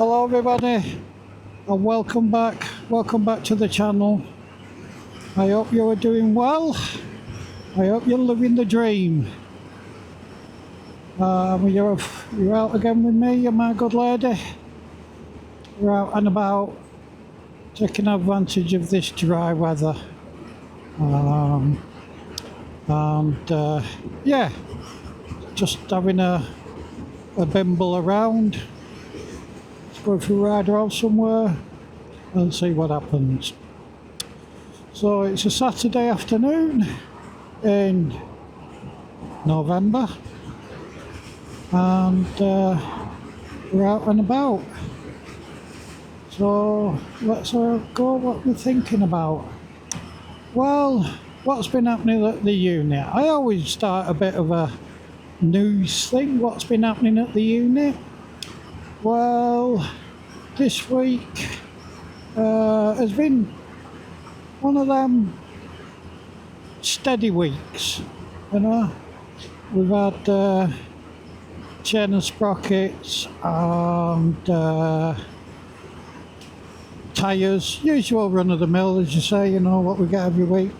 Hello everybody and welcome back to the channel. I hope you are doing well. I hope you're living the dream. You're out again with me and my good lady. We're out and about taking advantage of this dry weather, yeah, just having a bimble around. Go for a ride around somewhere and see what happens. So it's a Saturday afternoon in November and we're out and about. So let's go what we're thinking about. Well, what's been happening at the unit? I always start a bit of a news thing. What's been happening at the unit? Well, this week has been one of them steady weeks, you know. We've had chain and sprockets and tyres, usual run of the mill, as you say, you know, what we get every week.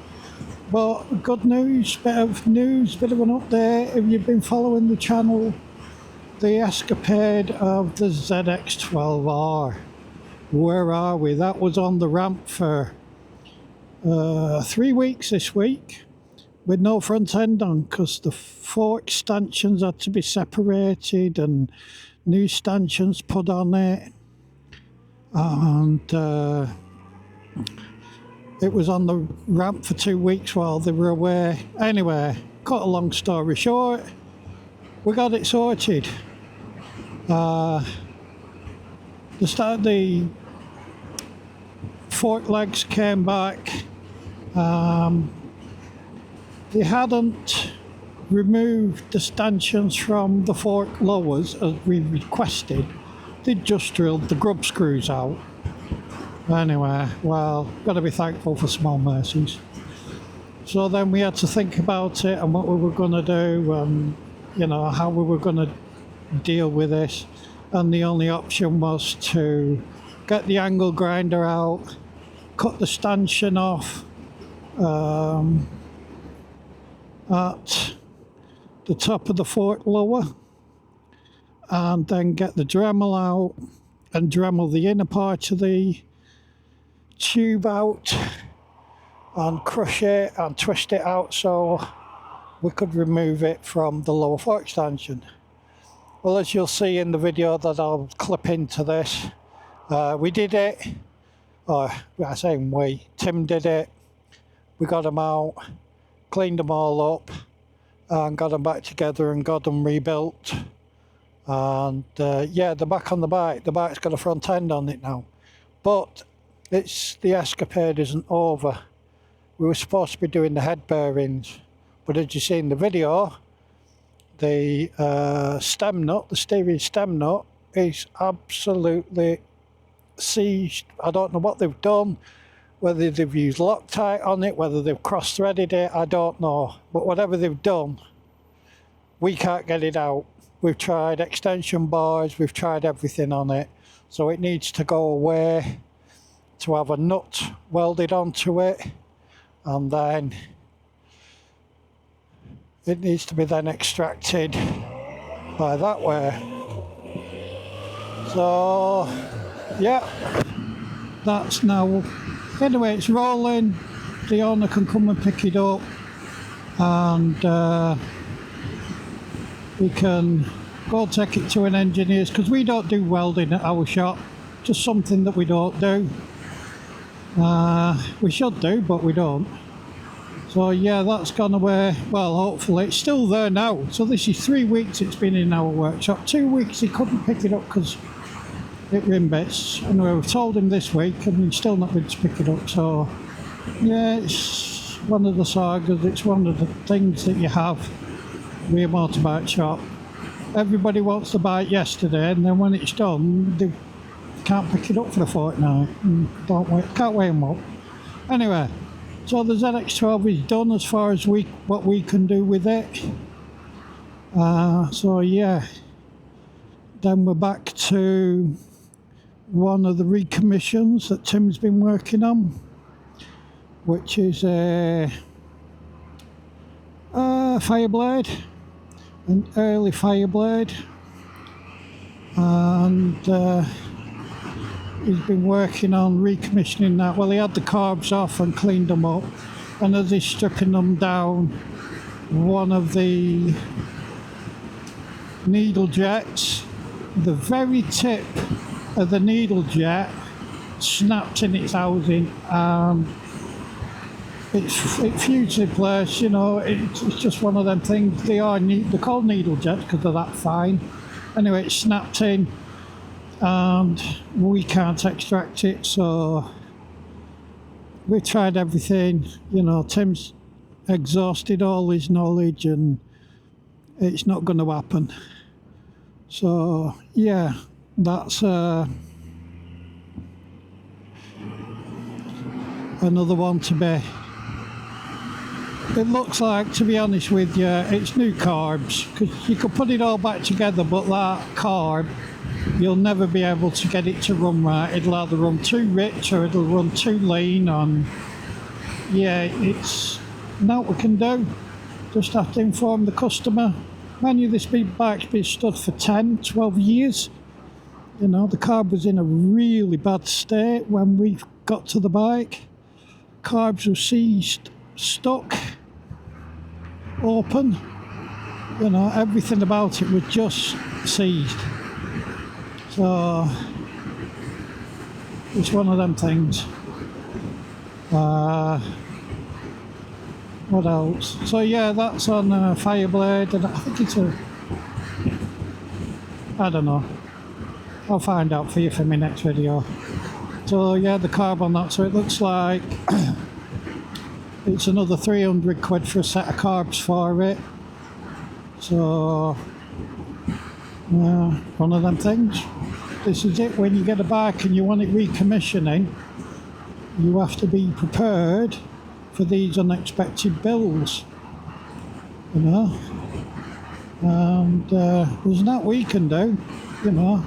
But good news, bit of an update. If you've been following the channel, the escapade of the ZX12R. Where are we? That was on the ramp for 3 weeks this week with no front end on because the fork stanchions had to be separated and new stanchions put on it, and it was on the ramp for 2 weeks while they were away. Anyway, cut a long story short, we got it sorted. The fork legs came back. They hadn't removed the stanchions from the fork lowers as we requested. They'd just drilled the grub screws out. Anyway, well, got to be thankful for small mercies. So then we had to think about it and what we were going to do and, you know, how we were going to deal with this. And the only option was to get the angle grinder out, cut the stanchion off at the top of the fork lower, and then get the Dremel out and Dremel the inner part of the tube out and crush it and twist it out so we could remove it from the lower fork stanchion. Well, as you'll see in the video that I'll clip into this, we did it, or I say we, Tim did it. We got them out, cleaned them all up and got them back together and got them rebuilt. And yeah, they're back on the bike. The bike's got a front end on it now. But the escapade isn't over. We were supposed to be doing the head bearings, but as you see in the video, the stem nut, the steering stem nut, is absolutely seized. I don't know what they've done, whether they've used Loctite on it, whether they've cross-threaded it, I don't know. But whatever they've done, we can't get it out. We've tried extension bars, we've tried everything on it. So it needs to go away to have a nut welded onto it, and then it needs to be then extracted by that way. So yeah, that's now, anyway, it's rolling. The owner can come and pick it up and we can go take it to an engineer's, because we don't do welding at our shop, just something that we don't do. We should do, but we don't. So yeah, that's gone away. Well, hopefully it's still there now. So this is 3 weeks it's been in our workshop. 2 weeks he couldn't pick it up because it rim bits. Anyway, we've told him this week and he's still not been to pick it up. So yeah, it's one of the sagas. It's one of the things that you have with a motorbike shop. Everybody wants the bike yesterday, and then when it's done, they can't pick it up for a fortnight. Can't weigh them up. Anyway, so the ZX12 is done as far as what we can do with it. So yeah, then we're back to one of the recommissions that Tim's been working on, which is a Fireblade, an early Fireblade, and he's been working on recommissioning that. Well, he had the carbs off and cleaned them up, and as he's stripping them down, one of the needle jets, the very tip of the needle jet snapped in its housing, and it fused in place. You know, it's just one of them things. They're called needle jets because they're that fine. Anyway, it snapped in, and we can't extract it, so we tried everything. You know, Tim's exhausted all his knowledge, and it's not going to happen. So yeah, that's another one to be. It looks like, to be honest with you, it's new carbs, because you could put it all back together, but that carb, you'll never be able to get it to run right. It'll either run too rich or it'll run too lean, and yeah, it's not what we can do. Just have to inform the customer. Mind you, this bike's been stood for 10, 12 years. You know, the carb was in a really bad state when we got to the bike. Carbs were seized, stuck, open. You know, everything about it was just seized. So it's one of them things. What else? So yeah, that's on Fireblade, and I think it's I don't know. I'll find out for you for my next video. So yeah, the carb on that. So it looks like it's another 300 quid for a set of carbs for it. So one of them things. This is it. When you get a bike and you want it recommissioning, you have to be prepared for these unexpected bills, you know, and there's not we can do, you know.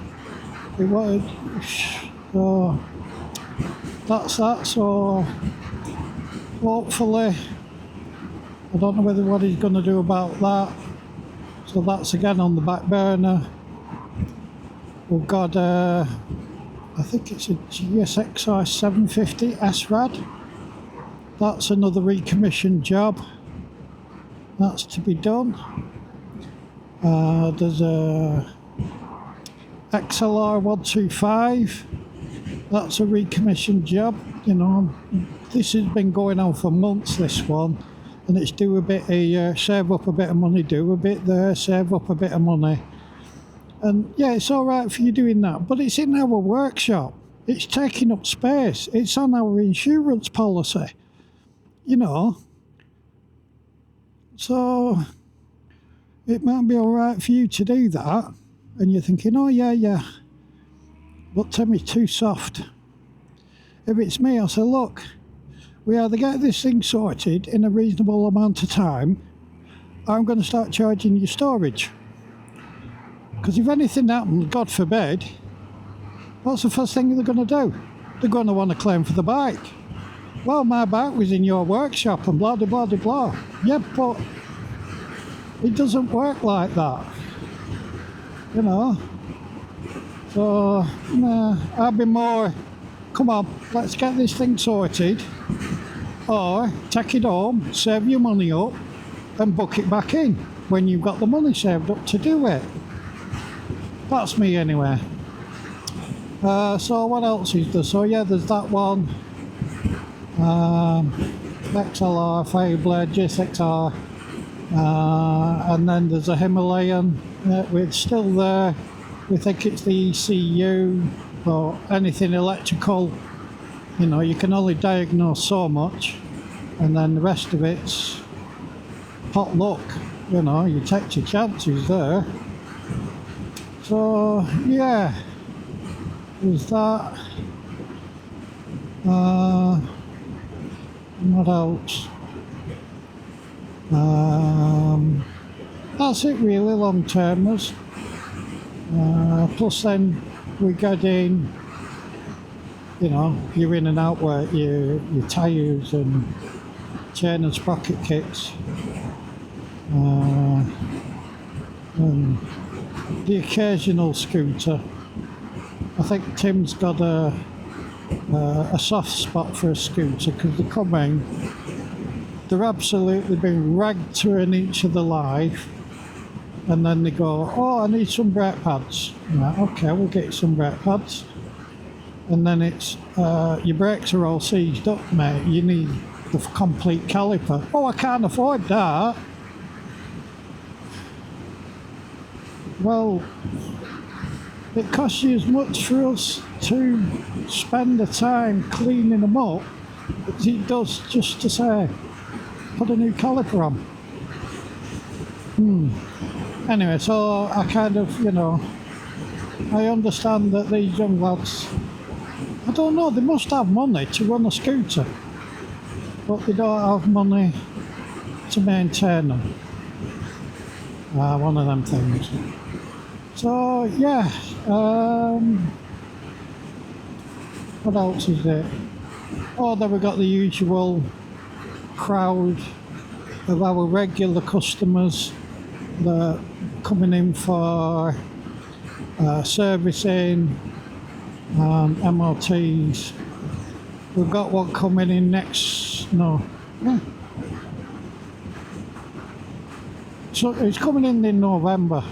So that's that. So hopefully, I don't know what he's going to do about that. So that's again on the back burner. We've got I think it's a GSXR 750 SRAD. That's another recommissioned job. That's to be done. There's a XLR 125. That's a recommissioned job. You know, this has been going on for months, this one, and it's do a bit of save up a bit of money, do a bit there, save up a bit of money, and yeah, it's all right for you doing that. But it's in our workshop. It's taking up space. It's on our insurance policy. You know, so it might be all right for you to do that, and you're thinking, oh yeah, but Timmy's too soft. If it's me, I'll say, look, we either get this thing sorted in a reasonable amount of time, or I'm going to start charging you storage. Because if anything happens, God forbid, what's the first thing they're going to do? They're going to want to claim for the bike. Well, my bike was in your workshop and blah, blah, blah, blah, blah. Yeah, but it doesn't work like that, you know. So, nah, I'd be more, come on, let's get this thing sorted, or take it home, save your money up, and book it back in when you've got the money saved up to do it. That's me anyway. So what else is there? So yeah, there's that one. XLR, Fireblade, GSXR, and then there's a Himalayan, it's still there. We think it's the ECU, or anything electrical, you know, you can only diagnose so much, and then the rest of it's pot luck, you know, you take your chances there. So yeah, there's that. What else? That's it really, long termers. Plus then we got in you know, you're in and out where your tyres and chain and sprocket kits. And the occasional scooter. I think Tim's got a soft spot for a scooter because they're coming. They're absolutely being ragged to an inch of the life, and then they go, "Oh, I need some brake pads." Right, okay, we'll get you some brake pads. And then it's your brakes are all seized up, mate. You need the complete caliper. Oh, I can't afford that. Well, it costs you as much for us to spend the time cleaning them up as it does just to say, put a new caliper on. Anyway, so I kind of, you know, I understand that these young lads, I don't know, they must have money to run a scooter, but they don't have money to maintain them. One of them things. So, yeah, what else is it? Oh, then we've got the usual crowd of our regular customers that are coming in for servicing and MOTs. We've got one coming in so it's coming in November,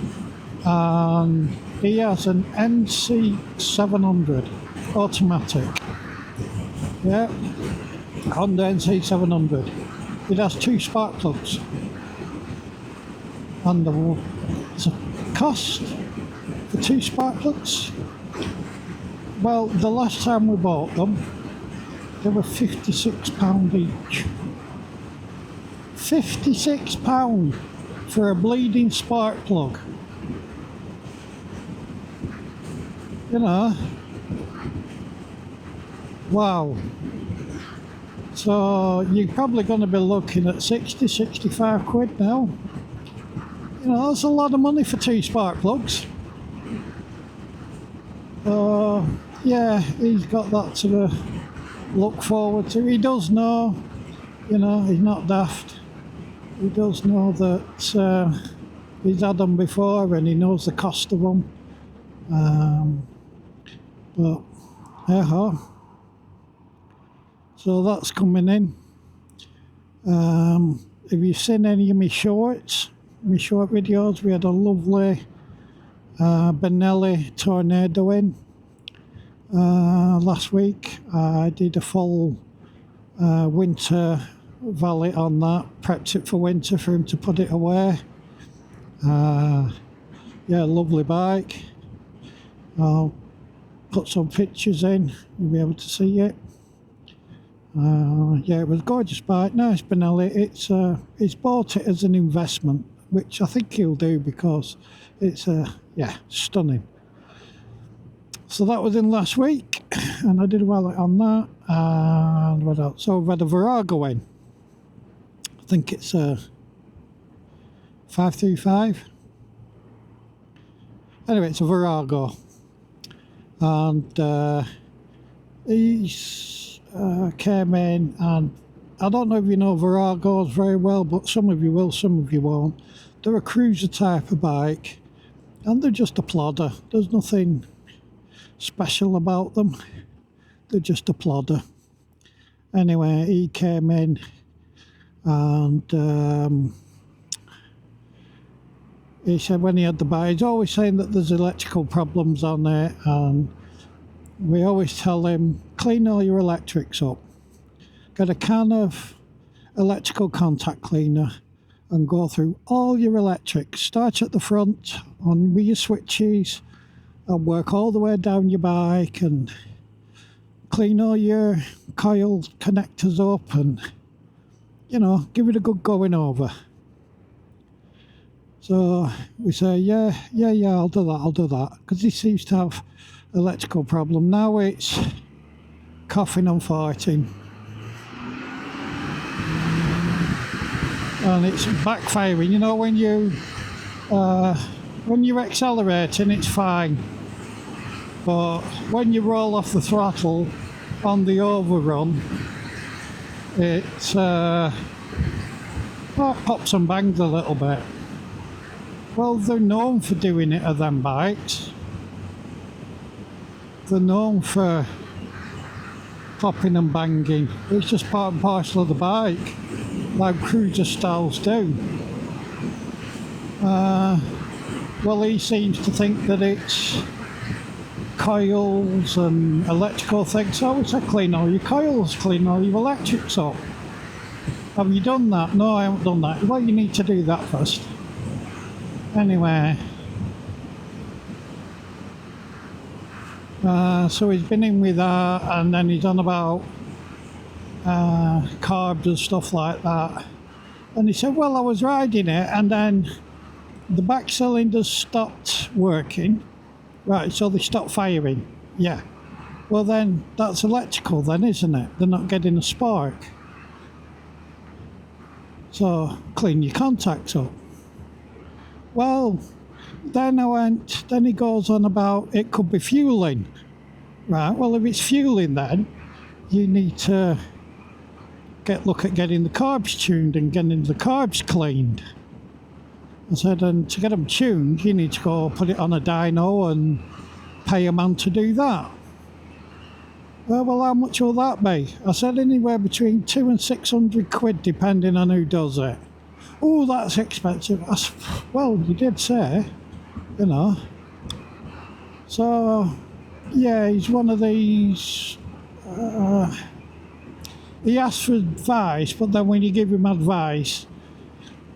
and he has an NC700 automatic. Yeah, Honda NC700. It has 2 spark plugs, and the cost for 2 spark plugs, well, the last time we bought them, they were £56 each. £56 for a bleeding spark plug. You know, wow. So you're probably going to be looking at 65 quid now. You know, that's a lot of money for 2 spark plugs. Yeah, he's got that to look forward to. He does know, you know, he's not daft. He does know that he's had them before and he knows the cost of them. But, yeah. So that's coming in. Have you seen any of my short videos? We had a lovely Benelli tornado in last week. I did a full winter valet on that, prepped it for winter for him to put it away. Yeah, lovely bike. I'll put some pictures in, you'll be able to see it. Yeah, it was a gorgeous bike, nice Benelli. He's bought it as an investment, which I think he'll do because it's yeah, stunning. So that was in last week, and I did well on that. And what else? So I've had a Virago in. I think it's a 535. Anyway, it's a Virago, and he's came in, and I don't know if you know Viragos very well, but some of you will, some of you won't. They're a cruiser type of bike, and they're just a plodder. There's nothing special about them. They're just a plodder. Anyway, he came in, and he said when he had the bike, he's always saying that there's electrical problems on it, and we always tell him, clean all your electrics up. Get a can of electrical contact cleaner and go through all your electrics. Start at the front on with your switches and work all the way down your bike and clean all your coil connectors up and, you know, give it a good going over. So we say, yeah, I'll do that, because he seems to have electrical problem. Now it's coughing and farting, and it's backfiring. You know, when you're accelerating, it's fine, but when you roll off the throttle, on the overrun, it pops and bangs a little bit. Well, they're known for doing it at them bikes. They're known for popping and banging. It's just part and parcel of the bike, like cruiser styles do. Well, he seems to think that it's coils and electrical things. So I said, clean all your coils, clean all your electrics up. Have you done that? No, I haven't done that. Well, you need to do that first. Anyway, so he's been in with that, and then he's on about carbs and stuff like that. And he said, well, I was riding it, and then the back cylinders stopped working. Right, so they stopped firing. Yeah. Well, then that's electrical, then, isn't it? They're not getting a spark. So clean your contacts up. Well, then he goes on about it could be fueling. Right, well, if it's fueling, then you need to look at getting the carbs tuned and getting the carbs cleaned. I said, and to get them tuned, you need to go put it on a dyno and pay a man to do that. Well, how much will that be? I said, anywhere between 200 and 600 quid, depending on who does it. Oh, that's expensive. I said, well, you did say, you know. So, yeah, he's one of these. He asks for advice, but then when you give him advice,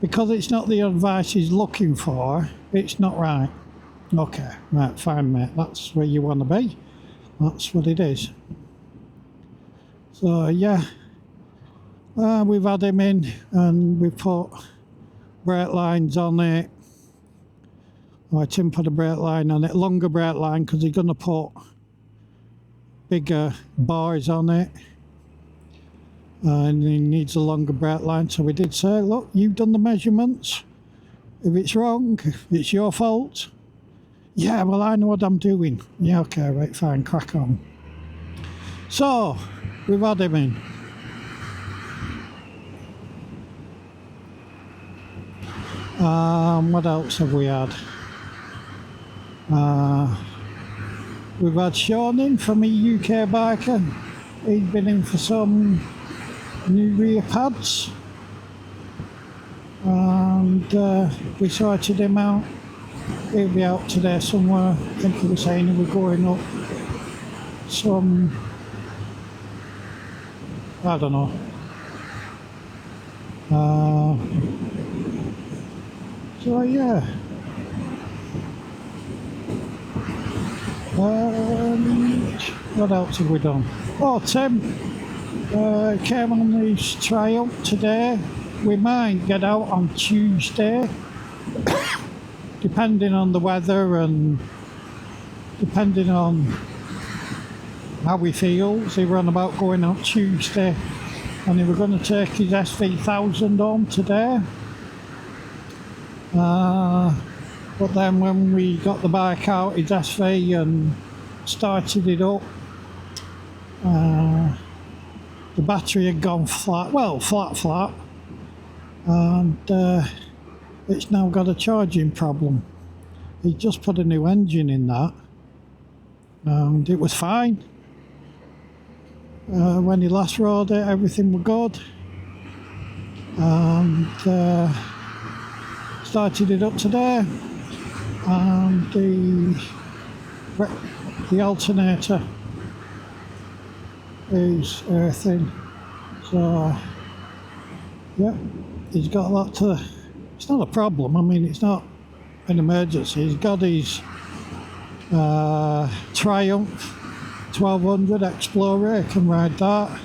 because it's not the advice he's looking for, it's not right. Okay, right, fine, mate. That's where you want to be. That's what it is. So, yeah. We've had him in, and we've put brake lines on it. I didn't put a brake line on it, longer brake line, because he's going to put bigger bars on it. And he needs a longer brake line, so we did say, look, you've done the measurements. If it's wrong, it's your fault. Yeah, well, I know what I'm doing. Yeah, okay, right, fine, crack on. So, we've had him in. What else have we had? We've had Sean in from a UK biker. He's been in for some new rear pads. And we sorted him out. He'll be out today somewhere. I think he was saying he was going up some, I don't know. So yeah. What else have we done? Oh, Tim came on his Triumph today. We might get out on Tuesday, depending on the weather and depending on how he feels. He ran about going out Tuesday, and he was going to take his SV1000 home today. But then when we got the bike out, his SV, and started it up, the battery had gone flat, well, flat, and it's now got a charging problem. He just put a new engine in that, and it was fine. When he last rode it, everything was good, and started it up today, and the alternator is earthing. So yeah, he's got that to. It's not a problem. I mean, it's not an emergency. He's got his Triumph 1200 Explorer. He can ride that,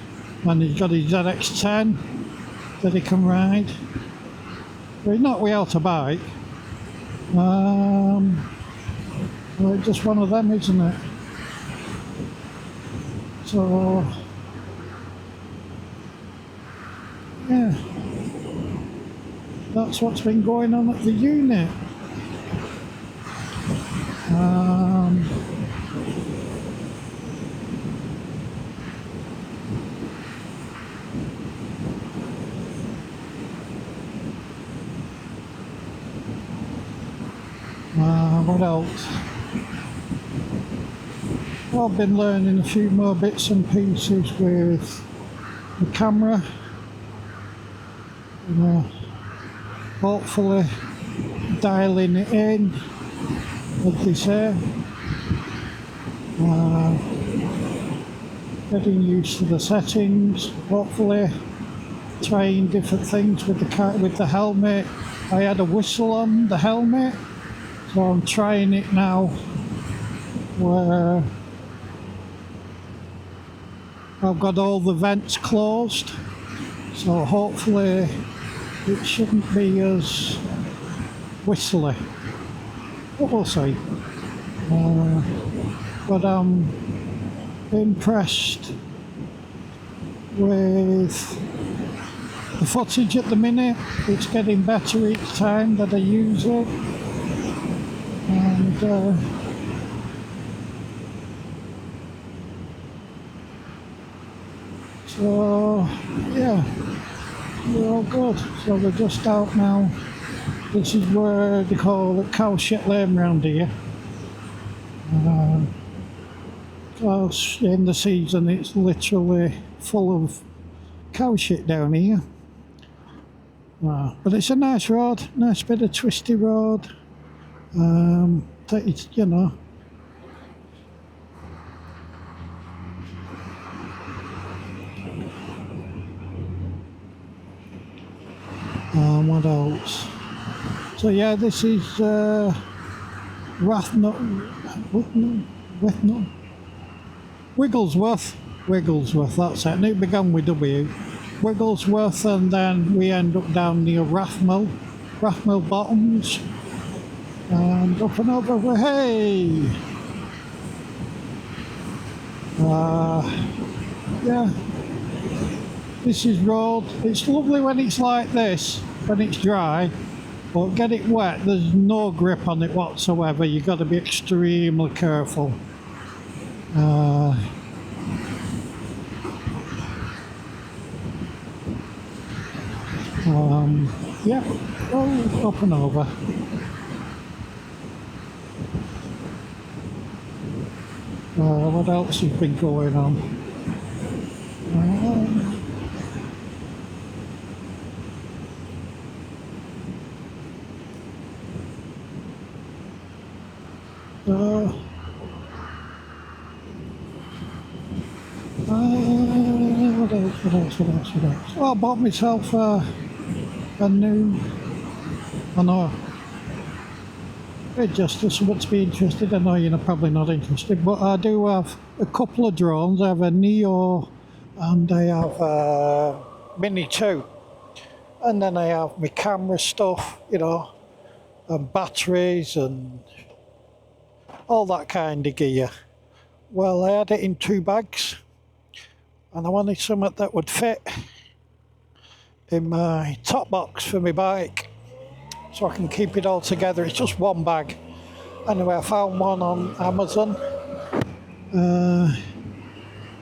and he's got his ZX10 that he can ride. But he's not without a bike. Well, it's just one of them, isn't it? So yeah, that's what's been going on at the unit. What else? Well, I've been learning a few more bits and pieces with the camera. You know, hopefully dialing it in, as they say. Getting used to the settings. Hopefully, trying different things with the helmet. I had a whistle on the helmet, so I'm trying it now, where I've got all the vents closed. So hopefully, it shouldn't be as whistly. But we'll see. But I'm impressed with the footage at the minute. It's getting better each time that I use it, and so yeah, we're all good. So we're just out now. This is where they call it cow shit lane round here. Because in the season it's literally full of cow shit down here. But it's a nice road, nice bit of twisty road. It's, you know. What else? So yeah, this is Wigglesworth, that's it. And it began with W. Wigglesworth, and then we end up down near Rathmill Bottoms, and up and over where, hey! Yeah, this is road. It's lovely when it's like this, when it's dry, but get it wet, there's no grip on it whatsoever. You've got to be extremely careful. Yeah, oh, up and over. What else has been going on? What else? Oh, I bought myself a new, I know, just for someone to be interested. I know you're probably not interested, but I do have a couple of drones. I have a Neo and I have a Mini 2. And then I have my camera stuff, you know, and batteries and all that kind of gear. Well, I had it in 2 bags, and I wanted something that would fit in my top box for my bike, so I can keep it all together. It's just 1 bag. Anyway, I found one on Amazon,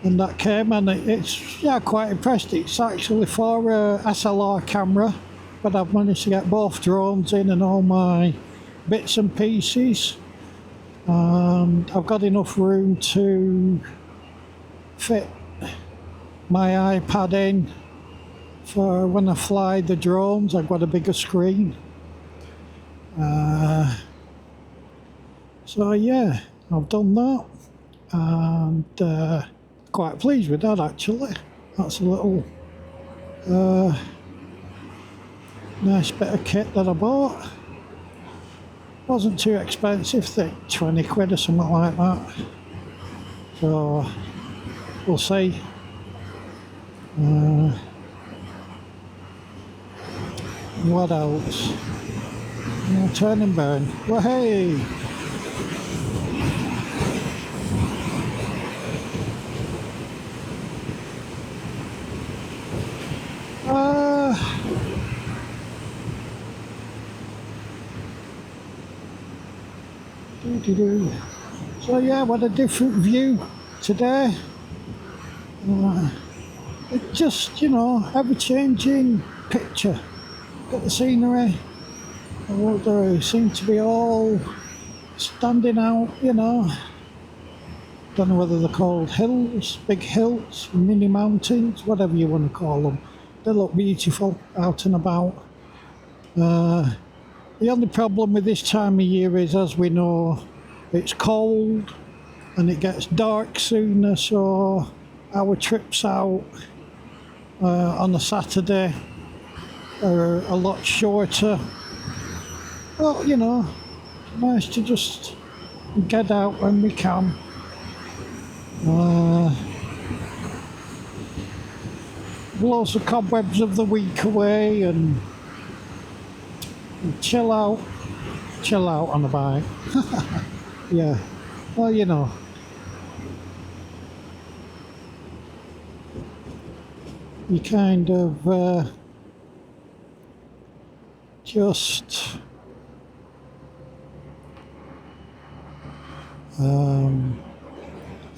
and that came, and it's, yeah, quite impressed. It's actually for a SLR camera, but I've managed to get both drones in and all my bits and pieces. I've got enough room to fit my iPad in for when I fly the drones. I've got a bigger screen. So yeah, I've done that, and quite pleased with that actually. That's a little nice bit of kit that I bought. Wasn't too expensive, I think 20 quid or something like that. So we'll see. What else? Turn and burn. Well, hey! So yeah, what a different view today. It just, you know, ever-changing picture. Got the scenery. They seem to be all standing out, you know. Don't know whether they're called hills, big hills, mini mountains, whatever you want to call them. They look beautiful out and about. The only problem with this time of year is, as we know, it's cold and it gets dark sooner, so our trips out on a Saturday are a lot shorter. Well, you know, it's nice to just get out when we can. Blow the cobwebs of the week away and chill out on a bike. Yeah, well, you know, you kind of just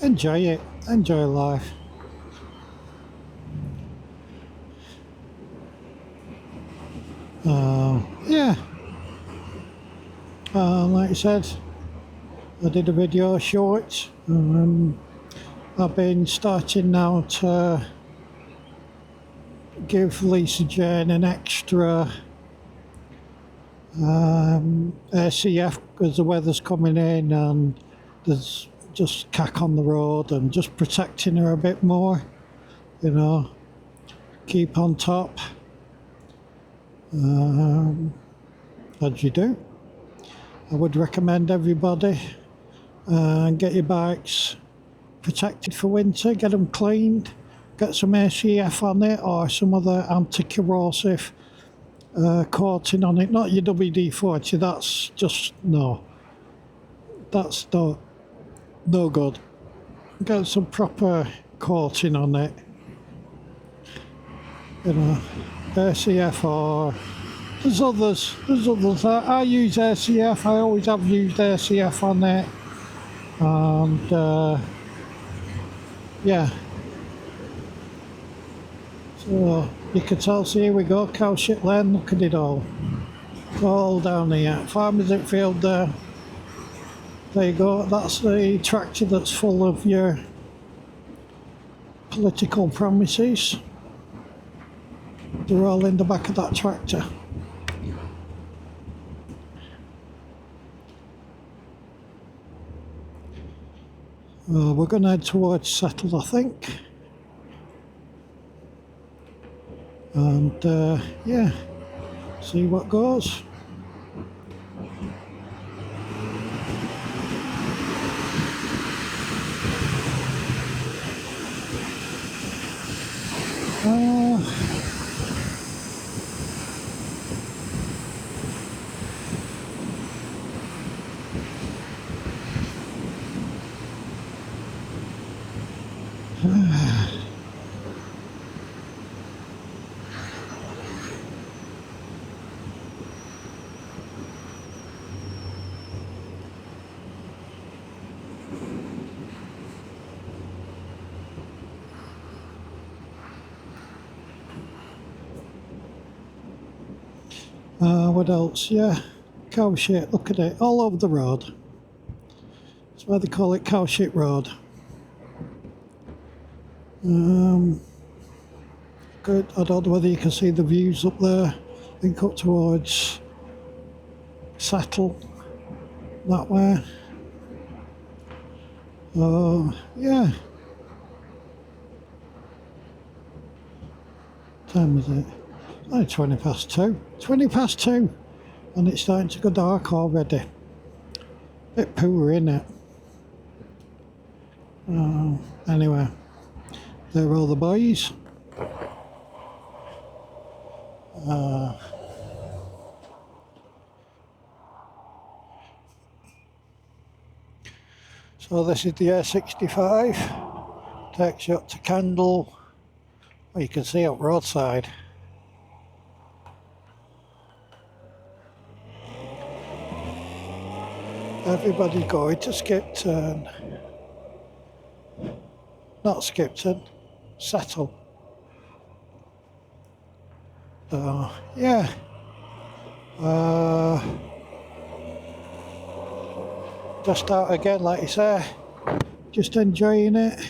enjoy it, enjoy life. Yeah, like I said, I did a video short. I've been starting now to give Lisa Jane an extra ACF because the weather's coming in and there's just cack on the road, and just protecting her a bit more, you know, keep on top as you do. I would recommend everybody get your bikes protected for winter, get them cleaned, get some ACF on it or some other anti-corrosive coating on it. Not your WD-40, that's just that's no good. Get some proper coating on it, you know, ACF, or there's others. I use ACF, I always have used ACF on it, and yeah, so you can tell, see, here we go, cow shit lane, look at it all down here, farmers at field there. There you go, that's the tractor that's full of your political promises. They're all in the back of that tractor. We're going to head towards Settle, I think. And yeah, see what goes. What else? Yeah, cow shit, look at it, all over the road. That's why they call it Cow Shit Road. Good, I don't know whether you can see the views up there. I think up towards Settle, that way. Yeah. What time is it? Oh, 20 past 2. 20 past 2. And it's starting to go dark already. Bit poor, innit? Anyway, there are all the boys. So this is the A65. Takes you up to Kendal. Well, you can see up roadside. Everybody going to Skipton. Not Skipton, Settle. So, yeah. Just out again, like you say, just enjoying it.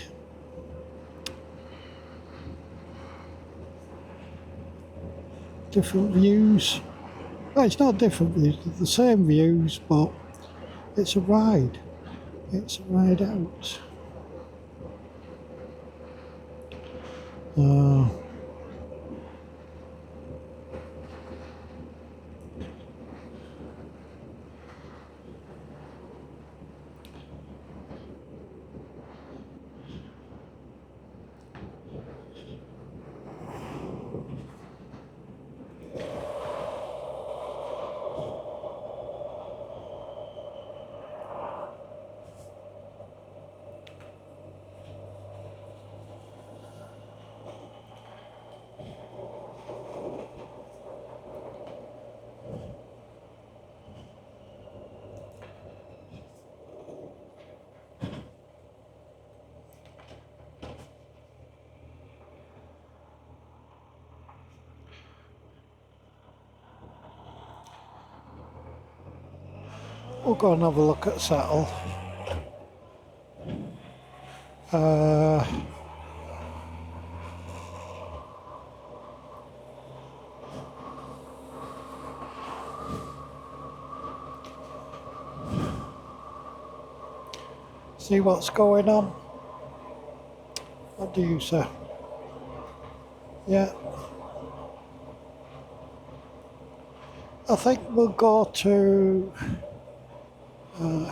Different views. Well, it's not different views, it's the same views, but it's a ride. It's a ride out. We'll go and have a look at Settle. See what's going on. What do you say? Yeah. I think we'll go to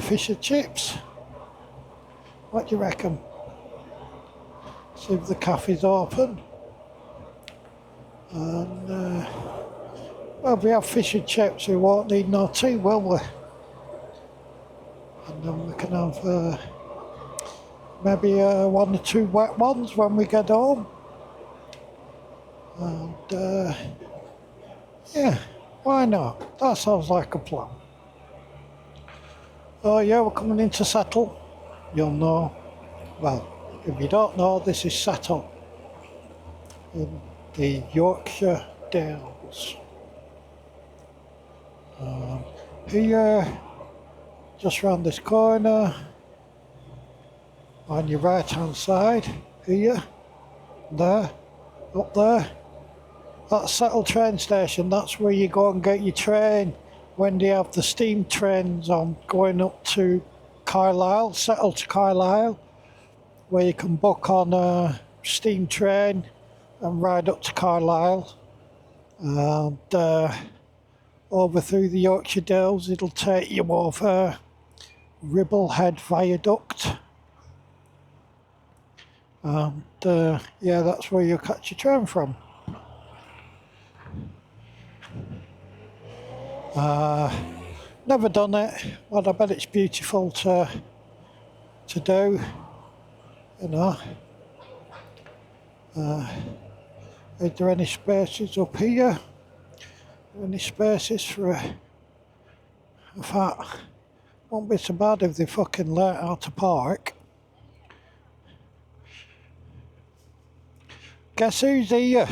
fish and chips. What do you reckon? See if the cafe's open. And well, if we have fish and chips, we won't need no tea, will we? And then we can have maybe 1 or 2 wet ones when we get home. And yeah, why not? That sounds like a plan. Oh yeah, we're coming into Settle. You'll know. Well, if you don't know, this is Settle in the Yorkshire Dales. Here, just round this corner, on your right hand side, here, there, up there, that's Settle train station. That's where you go and get your train when they have the steam trains on going up to Carlisle, Settle to Carlisle, where you can book on a steam train and ride up to Carlisle. And over through the Yorkshire Dales, it'll take you over Ribblehead Viaduct. And yeah, that's where you'll catch your train from. Never done it, but I bet it's beautiful to do, you know. Are there any spaces up here? Any spaces for a fat? Won't be so bad if they fucking let out to park. Guess who's here?